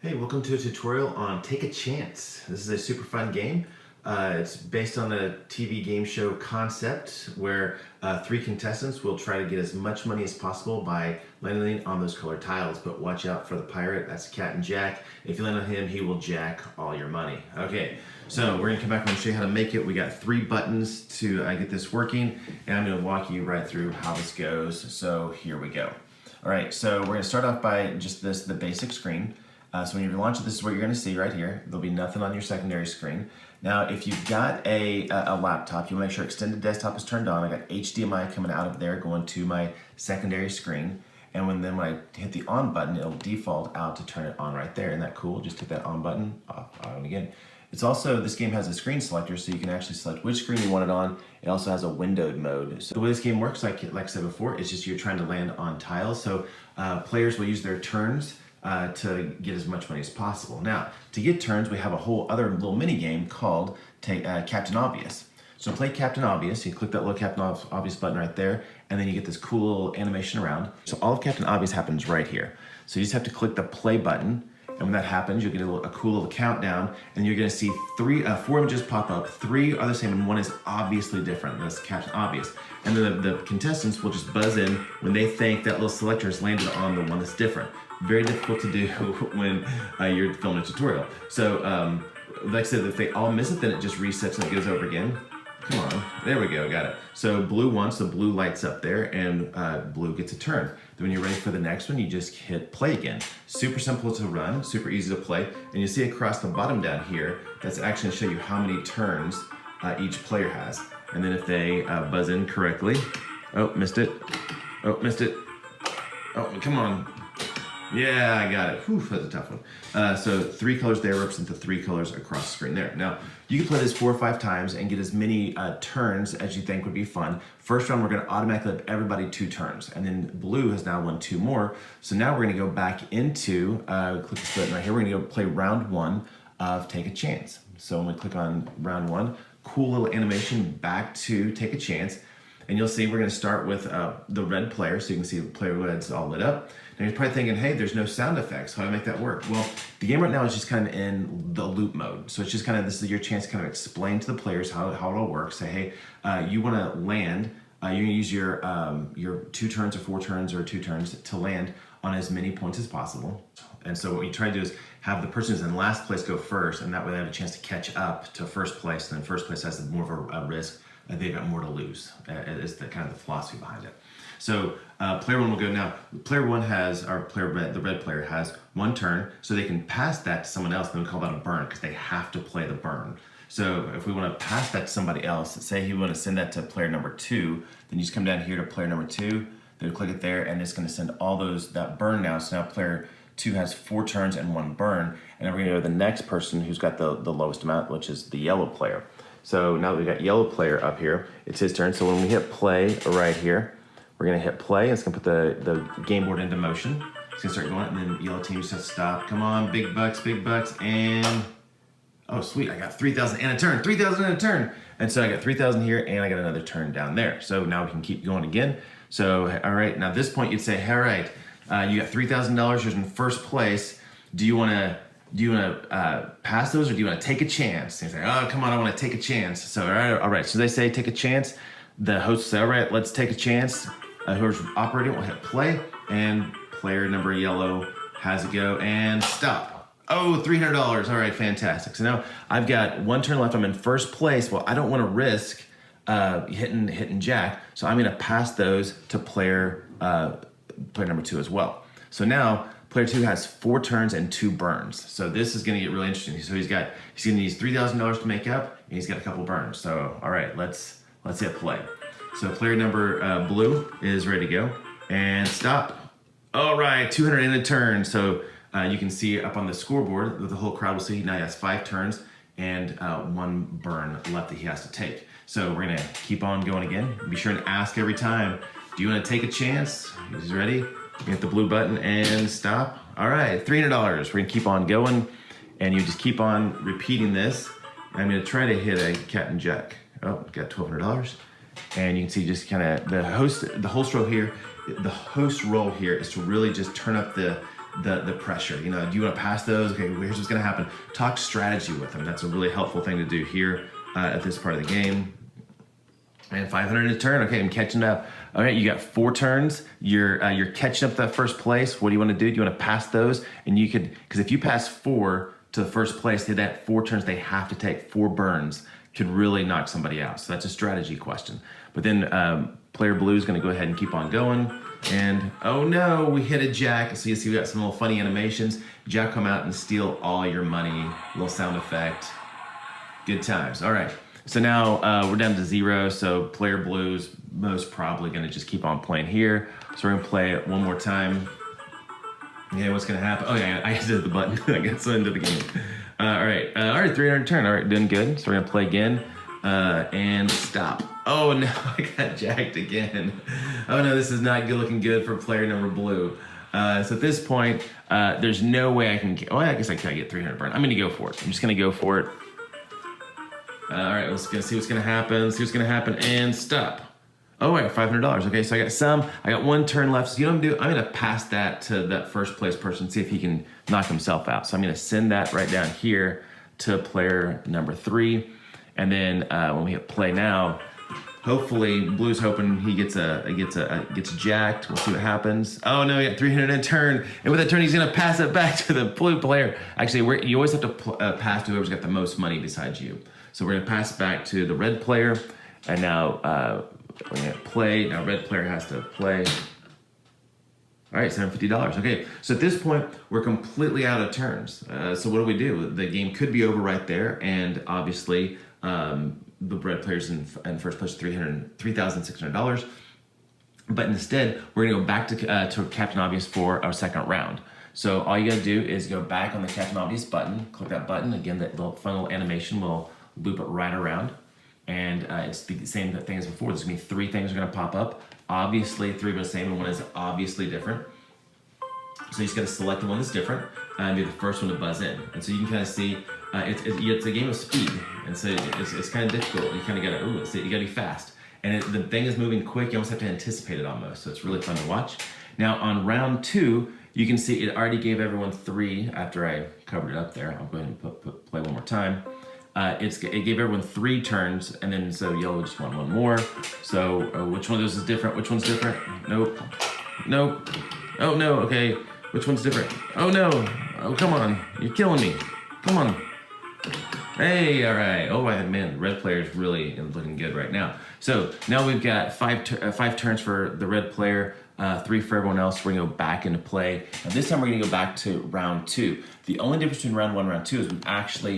Hey, welcome to a tutorial on Take a Chance. This is a super fun game. It's based on a TV game show concept where three contestants will try to get as much money as possible by landing on those colored tiles, but watch out for the pirate. That's Cat and Jack. If you land on him, he will jack all your money. Okay, so we're gonna come back and show you how to make it. We got 3 buttons to get this working, and I'm gonna walk you right through how this goes. So here we go. All right, so we're gonna start off by just the basic screen. So when you launch it, this is what you're going to see right here. There'll be nothing on your secondary screen. Now, if you've got a laptop, you want to make sure extended desktop is turned on. I got HDMI coming out of there going to my secondary screen. And when I hit the on button, it'll default out to turn it on right there. Isn't that cool? Just hit that on button, off, on again. It's also, this game has a screen selector, so you can actually select which screen you want it on. It also has a windowed mode. So the way this game works, like I said before, is just you're trying to land on tiles. So players will use their turns to get as much money as possible. Now, to get turns, we have a whole other little mini game called Captain Obvious. So play Captain Obvious, you click that little Captain Obvious button right there, and then you get this cool little animation around. So all of Captain Obvious happens right here. So you just have to click the play button, and when that happens, you'll get a cool little countdown, and you're gonna see 4 images pop up. 3 are the same, and 1 is obviously different. That's Captain Obvious. And then the contestants will just buzz in when they think that little selector has landed on the one that's different. Very difficult to do when you're filming a tutorial. So, like I said, if they all miss it, then it just resets and it goes over again. Come on, there we go, got it. So blue won, so blue lights up there, and blue gets a turn. Then when you're ready for the next one, you just hit play again. Super simple to run, super easy to play, and you see across the bottom down here, that's actually gonna show you how many turns each player has. And then if they buzz in correctly, oh, missed it. Oh, missed it. Oh, come on. Yeah, I got it. Whew, that's a tough one. So 3 colors there represent the 3 colors across the screen there. Now, you can play this 4 or 5 times and get as many turns as you think would be fun. First round, we're gonna automatically give everybody 2 turns. And then blue has now won 2 more. So now we're gonna go back into, click this button right here, we're gonna go play round 1 of Take a Chance. So when we click on round 1, cool little animation back to Take a Chance. And you'll see we're gonna start with the red player, so you can see the player red's all lit up. Now you're probably thinking, hey, there's no sound effects, how do I make that work? Well, the game right now is just kind of in the loop mode. So it's just kind of, this is your chance to kind of explain to the players how it all works. Say, hey, you wanna land, you're gonna use your 2 turns or 4 turns or 2 turns to land on as many points as possible. And so what you try to do is have the person who's in last place go first, and that way they have a chance to catch up to first place, and then first place has more of a risk. They've got more to lose, is the kind of the philosophy behind it. So player 1 will go now. Player 1 has, or the red player has 1 turn, so they can pass that to someone else, then we call that a burn, because they have to play the burn. So if we want to pass that to somebody else, say you want to send that to player number 2, then you just come down here to player number 2, then click it there, and it's going to send all that burn now. So now player 2 has 4 turns and 1 burn, and then we're going to go to the next person who's got the lowest amount, which is the yellow player. So now that we've got yellow player up here, it's his turn. So when we hit play right here, we're gonna hit play, and it's gonna put the game board into motion. It's gonna start going, and then yellow team just has to stop. Come on, big bucks, and, oh sweet, I got 3,000 and a turn, 3,000 and a turn. And so I got 3,000 here, and I got another turn down there. So now we can keep going again. So, all right, now at this point you'd say, all right, you got $3,000, you're in first place. Do you wanna pass those, or do you want to take a chance? And you say, oh, come on, I want to take a chance. So, all right. So they say take a chance. The host say, all right, let's take a chance. Whoever's operating will hit play, and player number yellow has it go and stop. Oh, $300. All right, fantastic. So now I've got 1 turn left. I'm in first place. Well, I don't want to risk hitting Jack, so I'm going to pass those to player number 2 as well. So now player 2 has 4 turns and 2 burns. So this is gonna get really interesting. So he's gonna use $3,000 to make up, and he's got a couple burns. So, all right, let's hit play. So player number blue is ready to go, and stop. All right, 200 in a turn. So you can see up on the scoreboard, the whole crowd will see now he has 5 turns and 1 burn left that he has to take. So we're gonna keep on going again. Be sure to ask every time, do you wanna take a chance? He's ready. Hit the blue button and stop. All right, $300. We're gonna keep on going, and you just keep on repeating this. I'm gonna try to hit a cat and jack. Oh, got $1,200. And you can see just kind of the host role here is to really just turn up the the pressure. You know, do you want to pass those? Okay, here's what's going to happen. Talk strategy with them. That's a really helpful thing to do here at this part of the game. And 500 a turn. Okay, I'm catching up. All right, you got 4 turns. You're catching up to that first place. What do you want to do? Do you want to pass those? And you could, because if you pass 4 to the first place, they that 4 turns they have to take 4 burns could really knock somebody out. So that's a strategy question. But then player blue is going to go ahead and keep on going. And oh no, we hit a jack. So you see we got some little funny animations. Jack come out and steal all your money. Little sound effect. Good times. All right. So now we're down to 0. So player blue's most probably going to just keep on playing here. So we're going to play it one more time. Yeah, what's going to happen? Oh yeah, I did the button. I got so into the game. All right, 300 turn. All right, doing good. So we're going to play again and stop. Oh no, I got jacked again. Oh no, this is not good, looking good for player number blue. So at this point, there's no way I can get, I guess I can get 300 burn. I'm going to go for it. I'm just going to go for it. All right, let's go see what's going to happen. And stop. Oh, wait, $500. Okay, so I got 1 turn left. So you know what I'm going to do? I'm going to pass that to that first place person, see if he can knock himself out. So I'm going to send that right down here to player number 3. And then when we hit play now, hopefully blue's hoping he gets jacked. We'll see what happens. Oh no, he got 300 in turn. And with that turn, he's going to pass it back to the blue player. Actually, you always have to pass to whoever's got the most money besides you. So we're going to pass back to the red player. And now we're going to play. Now red player has to play. All right, $750. Okay, so at this point, we're completely out of turns. So what do? The game could be over right there. And obviously, the red player's in first place, $3,600. But instead, we're going to go back to Captain Obvious for our second round. So all you got to do is go back on the Captain Obvious button. Click that button. Again, that little funnel animation will loop it right around. And it's the same thing as before. There's going to be 3 things are going to pop up. Obviously, 3 are the same, and 1 is obviously different. So you just got to select the one that's different and be the first one to buzz in. And so you can kind of see it's a game of speed, and so it's kind of difficult. You kind of got to you got to be fast, and the thing is moving quick. You almost have to anticipate it almost. So it's really fun to watch. Now on round 2, you can see it already gave everyone 3 after I covered it up there. I'll go ahead and play one more time. It gave everyone 3 turns, and then so yellow just won 1 more. So which one of those is different? Which one's different? Nope. Oh no. Okay. Which one's different? Oh no. Oh come on. You're killing me. Come on. Hey, all right. Oh man, red player's really looking good right now. So now we've got 5 turns for the red player. 3 for everyone else. We're gonna go back into play. Now this time we're gonna go back to round 2. The only difference between round 1 and round 2 is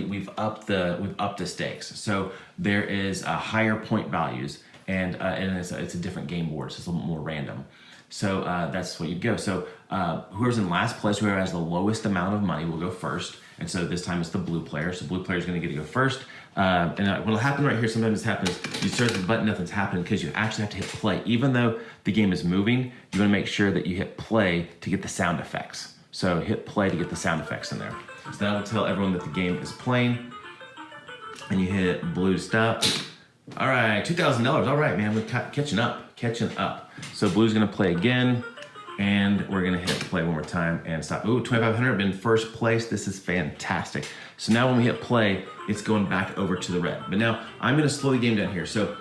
we've upped the stakes. So there is higher point values, and it's a different game board, so it's a little more random. So that's what you'd go. So whoever's in last place, whoever has the lowest amount of money will go first. And so this time it's the blue player. So blue player is going to get to go first. And what'll happen right here, sometimes this happens, you start the button, nothing's happening because you actually have to hit play. Even though the game is moving, you want to make sure that you hit play to get the sound effects. So hit play to get the sound effects in there. So that will tell everyone that the game is playing. And you hit blue to stop. All right, $2,000. All right, man, we're catching up. So blue's going to play again. And we're gonna hit play one more time and stop. Ooh, 2,500, I'm in first place. This is fantastic. So now when we hit play, it's going back over to the red. But now I'm gonna slow the game down here. So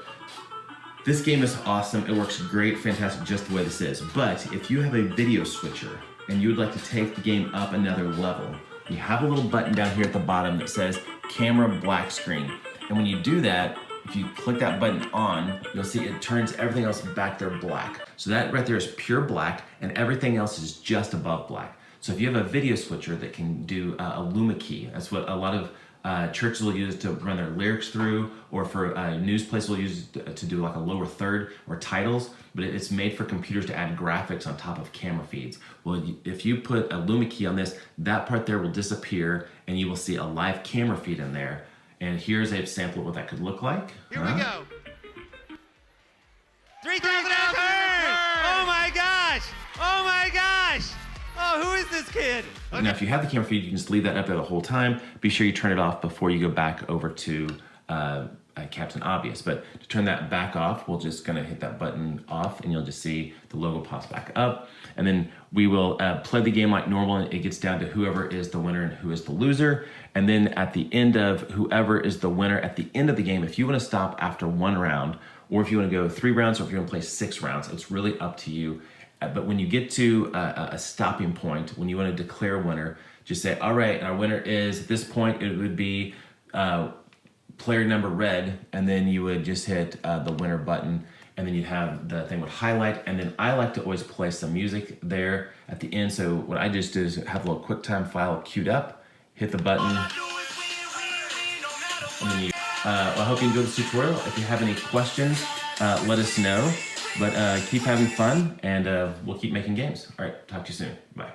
this game is awesome. It works great, fantastic, just the way this is. But if you have a video switcher and you would like to take the game up another level, you have a little button down here at the bottom that says camera black screen. And when you do that, if you click that button on, you'll see it turns everything else back there black. So that right there is pure black, and everything else is just above black. So if you have a video switcher that can do a Luma key, that's what a lot of churches will use to run their lyrics through, or for news places will use to do like a lower third or titles, but it's made for computers to add graphics on top of camera feeds. Well, if you put a Luma key on this, that part there will disappear, and you will see a live camera feed in there. And here's a sample of what that could look like. Here we go. 3,000 out turn! Oh my gosh! Oh my gosh! Oh, who is this kid? Okay. Now, if you have the camera feed, you can just leave that up there the whole time. Be sure you turn it off before you go back over to Captain Obvious. But to turn that back off, we're just gonna hit that button off, and you'll just see the logo pops back up. And then we will play the game like normal, and it gets down to whoever is the winner and who is the loser. And then at the end of whoever is the winner, at the end of the game, if you wanna stop after 1 round, or if you wanna go 3 rounds, or if you wanna play 6 rounds, it's really up to you. But when you get to a stopping point, when you wanna declare a winner, just say, all right, our winner is, at this point, it would be player number red, and then you would just hit the winner button, and then you'd have the thing would highlight. And then I like to always play some music there at the end. So what I just do is have a little QuickTime file queued up, hit the button, and then you, well, I hope you enjoyed this tutorial. If you have any questions, let us know. But keep having fun, and we'll keep making games. All right, talk to you soon. Bye.